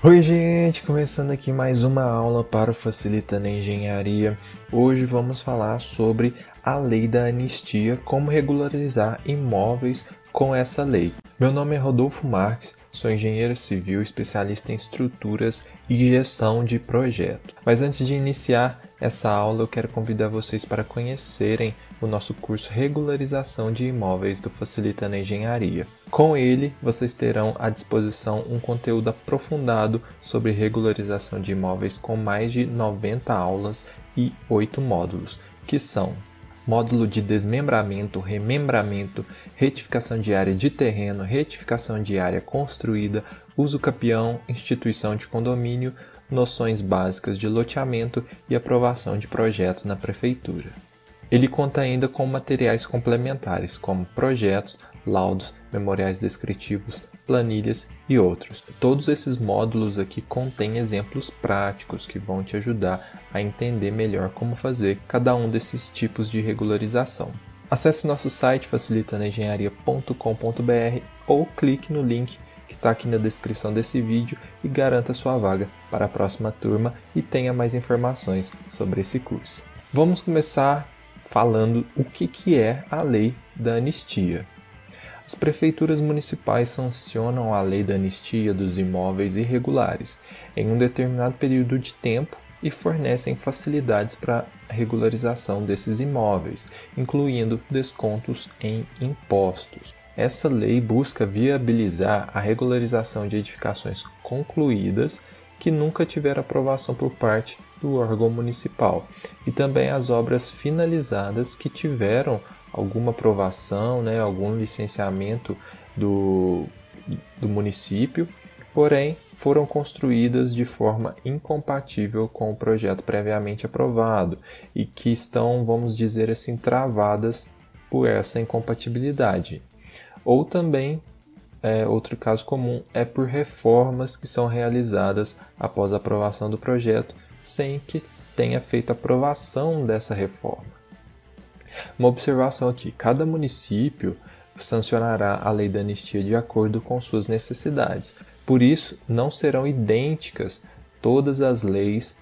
Oi gente, começando aqui mais uma aula para o Facilitando a Engenharia. Hoje vamos falar sobre a Lei da Anistia, como regularizar imóveis com essa lei. Meu nome é Rodolfo Marques, sou engenheiro civil, especialista em estruturas e gestão de projeto. Mas antes de iniciar essa aula, eu quero convidar vocês para conhecerem o nosso curso Regularização de Imóveis do Facilitando a Engenharia. Com ele, vocês terão à disposição um conteúdo aprofundado sobre regularização de imóveis com mais de 90 aulas e 8 módulos, que são módulo de desmembramento, remembramento, retificação de área de terreno, retificação de área construída, uso capião, instituição de condomínio, noções básicas de loteamento e aprovação de projetos na prefeitura. Ele conta ainda com materiais complementares, como projetos, laudos, memoriais descritivos, planilhas e outros. Todos esses módulos aqui contêm exemplos práticos que vão te ajudar a entender melhor como fazer cada um desses tipos de regularização. Acesse nosso site facilitandoengenharia.com.br ou clique no link que está aqui na descrição desse vídeo e garanta sua vaga para a próxima turma e tenha mais informações sobre esse curso. Vamos começar falando o que é a Lei da Anistia. As prefeituras municipais sancionam a Lei da Anistia dos imóveis irregulares em um determinado período de tempo e fornecem facilidades para a regularização desses imóveis, incluindo descontos em impostos. Essa lei busca viabilizar a regularização de edificações concluídas que nunca tiveram aprovação por parte do órgão municipal e também as obras finalizadas que tiveram alguma aprovação, algum licenciamento do município, porém foram construídas de forma incompatível com o projeto previamente aprovado e que estão, vamos dizer assim, travadas por essa incompatibilidade. Ou também, outro caso comum é por reformas que são realizadas após a aprovação do projeto sem que tenha feito aprovação dessa reforma. Uma observação aqui, cada município sancionará a lei da anistia de acordo com suas necessidades. Por isso, não serão idênticas todas as leis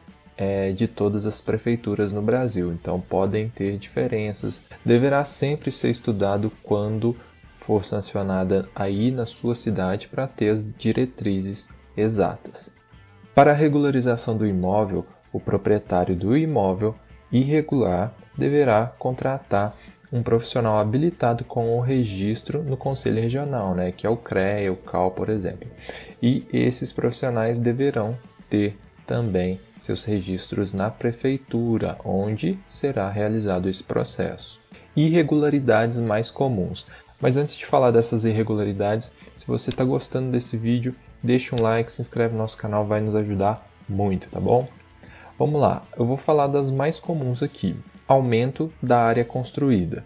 de todas as prefeituras no Brasil. Então, podem ter diferenças. Deverá sempre ser estudado quando for sancionada aí na sua cidade para ter as diretrizes exatas. Para a regularização do imóvel, o proprietário do imóvel irregular deverá contratar um profissional habilitado com o registro no Conselho Regional, que é o CREA, o CAL, por exemplo. E esses profissionais deverão ter também seus registros na prefeitura, onde será realizado esse processo. Irregularidades mais comuns. Mas antes de falar dessas irregularidades, se você está gostando desse vídeo, deixa um like, se inscreve no nosso canal, vai nos ajudar muito, tá bom? Vamos lá, eu vou falar das mais comuns aqui. Aumento da área construída.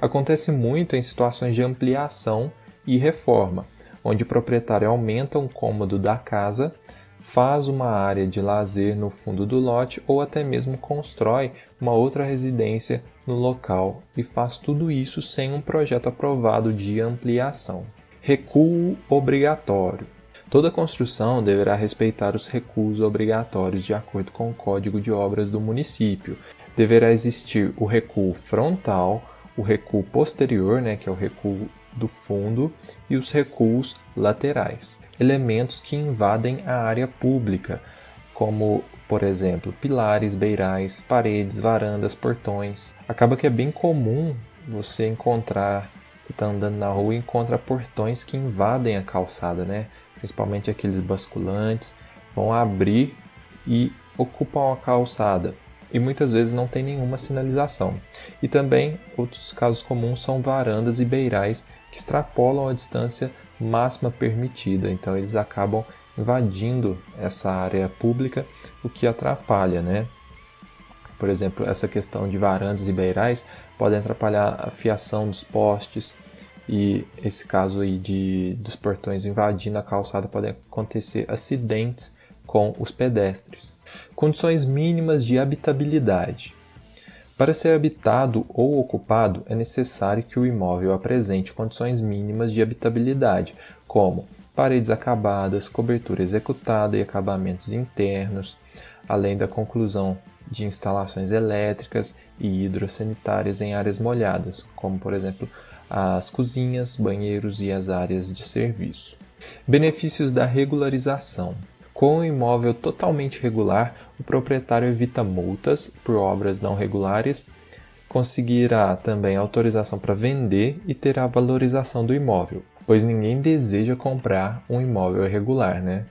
Acontece muito em situações de ampliação e reforma, onde o proprietário aumenta um cômodo da casa, faz uma área de lazer no fundo do lote ou até mesmo constrói uma outra residência no local e faz tudo isso sem um projeto aprovado de ampliação. Recuo obrigatório. Toda construção deverá respeitar os recuos obrigatórios de acordo com o Código de Obras do município. Deverá existir o recuo frontal, o recuo posterior, que é o recuo do fundo, e os recuos laterais. Elementos que invadem a área pública, como, por exemplo, pilares, beirais, paredes, varandas, portões. Acaba que é bem comum você encontrar, você está andando na rua e encontra portões que invadem a calçada, Principalmente aqueles basculantes, vão abrir e ocupam a calçada. E muitas vezes não tem nenhuma sinalização. E também outros casos comuns são varandas e beirais que extrapolam a distância máxima permitida. Então eles acabam invadindo essa área pública, o que atrapalha, Por exemplo, essa questão de varandas e beirais pode atrapalhar a fiação dos postes. E esse caso aí dos portões invadindo a calçada pode acontecer acidentes com os pedestres. Condições mínimas de habitabilidade. Para ser habitado ou ocupado, é necessário que o imóvel apresente condições mínimas de habitabilidade, como paredes acabadas, cobertura executada e acabamentos internos, além da conclusão de instalações elétricas e hidrossanitárias em áreas molhadas, como por exemplo as cozinhas, banheiros e as áreas de serviço. Benefícios da regularização. Com o imóvel totalmente regular, o proprietário evita multas por obras não regulares, conseguirá também autorização para vender e terá a valorização do imóvel, pois ninguém deseja comprar um imóvel irregular, né?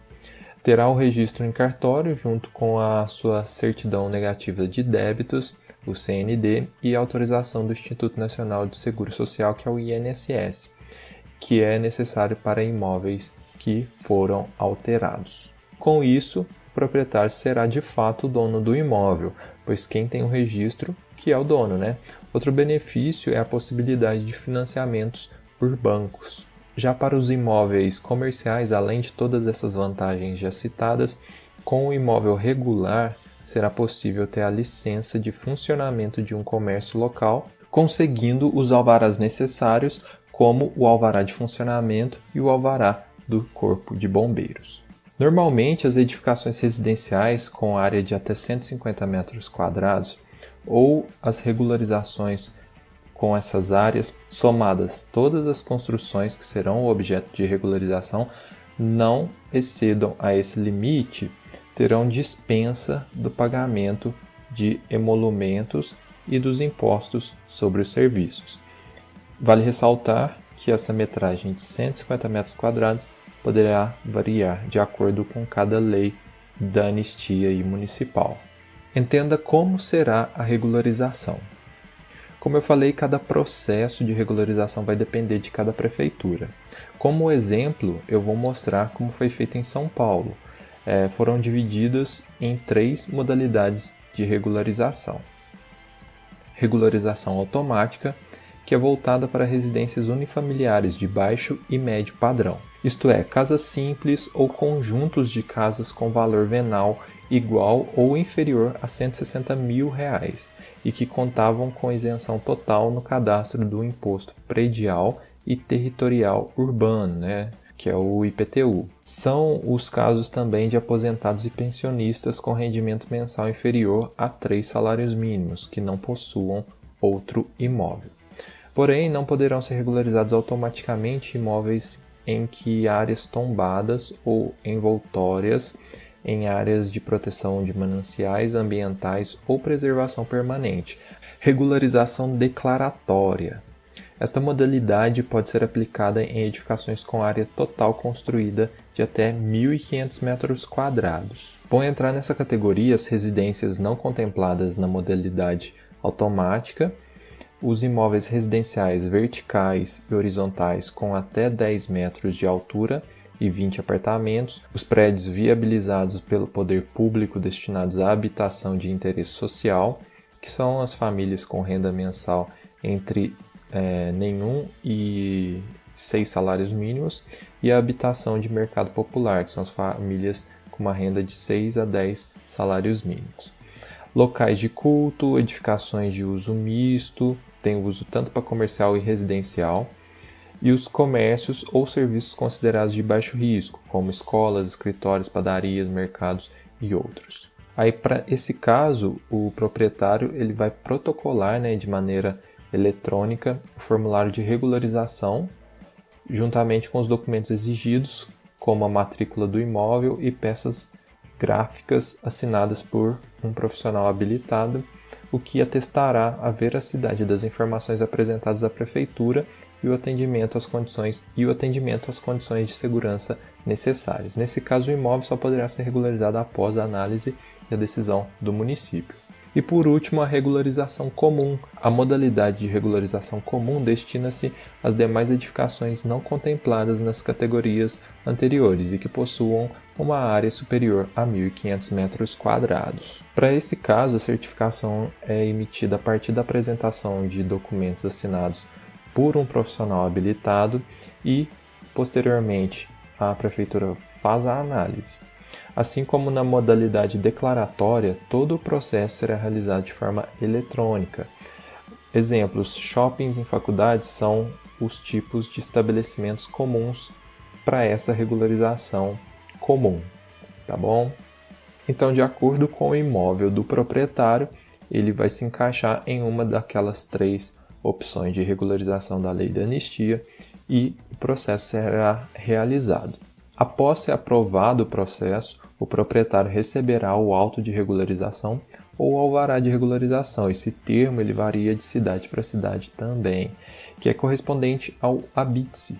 Terá o registro em cartório junto com a sua certidão negativa de débitos, o CND, e a autorização do Instituto Nacional de Seguro Social, que é o INSS, que é necessário para imóveis que foram alterados. Com isso, o proprietário será de fato o dono do imóvel, pois quem tem o registro que é o dono, né? Outro benefício é a possibilidade de financiamentos por bancos. Já para os imóveis comerciais, além de todas essas vantagens já citadas, com o imóvel regular será possível ter a licença de funcionamento de um comércio local, conseguindo os alvarás necessários, como o alvará de funcionamento e o alvará do Corpo de Bombeiros. Normalmente, as edificações residenciais com área de até 150 metros quadrados ou as regularizações com essas áreas, somadas todas as construções que serão objeto de regularização, não excedam a esse limite, terão dispensa do pagamento de emolumentos e dos impostos sobre os serviços. Vale ressaltar que essa metragem de 150 metros quadrados poderá variar de acordo com cada lei da anistia municipal. Entenda como será a regularização. Como eu falei, cada processo de regularização vai depender de cada prefeitura. Como exemplo, eu vou mostrar como foi feito em São Paulo. Foram divididas em 3 modalidades de regularização. Regularização automática, que é voltada para residências unifamiliares de baixo e médio padrão. Isto é, casas simples ou conjuntos de casas com valor venal igual ou inferior a R$ 160 mil e que contavam com isenção total no cadastro do Imposto Predial e Territorial Urbano, que é o IPTU. São os casos também de aposentados e pensionistas com rendimento mensal inferior a 3 salários mínimos, que não possuam outro imóvel. Porém, não poderão ser regularizados automaticamente imóveis em que áreas tombadas ou envoltórias em áreas de proteção de mananciais ambientais ou preservação permanente. Regularização declaratória. Esta modalidade pode ser aplicada em edificações com área total construída de até 1.500 metros quadrados. Vão entrar nessa categoria as residências não contempladas na modalidade automática, os imóveis residenciais verticais e horizontais com até 10 metros de altura e 20 apartamentos, os prédios viabilizados pelo poder público destinados à habitação de interesse social, que são as famílias com renda mensal entre nenhum e 6 salários mínimos, e a habitação de mercado popular, que são as famílias com uma renda de 6 a 10 salários mínimos. Locais de culto, edificações de uso misto, tem uso tanto para comercial e residencial, e os comércios ou serviços considerados de baixo risco, como escolas, escritórios, padarias, mercados e outros. Aí, para esse caso, o proprietário ele vai protocolar de maneira eletrônica o formulário de regularização, juntamente com os documentos exigidos, como a matrícula do imóvel e peças gráficas assinadas por um profissional habilitado, o que atestará a veracidade das informações apresentadas à prefeitura e o atendimento às condições de segurança necessárias. Nesse caso, o imóvel só poderá ser regularizado após a análise e a decisão do município. E por último, a regularização comum. A modalidade de regularização comum destina-se às demais edificações não contempladas nas categorias anteriores e que possuam uma área superior a 1.500 metros quadrados. Para esse caso, a certificação é emitida a partir da apresentação de documentos assinados por um profissional habilitado e, posteriormente, a prefeitura faz a análise. Assim como na modalidade declaratória, todo o processo será realizado de forma eletrônica. Exemplos: shoppings em faculdades são os tipos de estabelecimentos comuns para essa regularização comum, tá bom? Então, de acordo com o imóvel do proprietário, ele vai se encaixar em uma daquelas 3 opções de regularização da lei da anistia e o processo será realizado. Após ser aprovado o processo, o proprietário receberá o auto de regularização ou o alvará de regularização. Esse termo ele varia de cidade para cidade também, que é correspondente ao habite-se.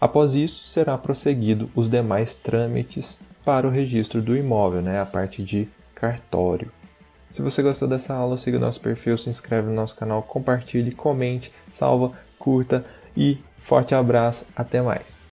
Após isso, será prosseguido os demais trâmites para o registro do imóvel, a parte de cartório. Se você gostou dessa aula, siga o nosso perfil, se inscreve no nosso canal, compartilhe, comente, salva, curta e forte abraço, até mais!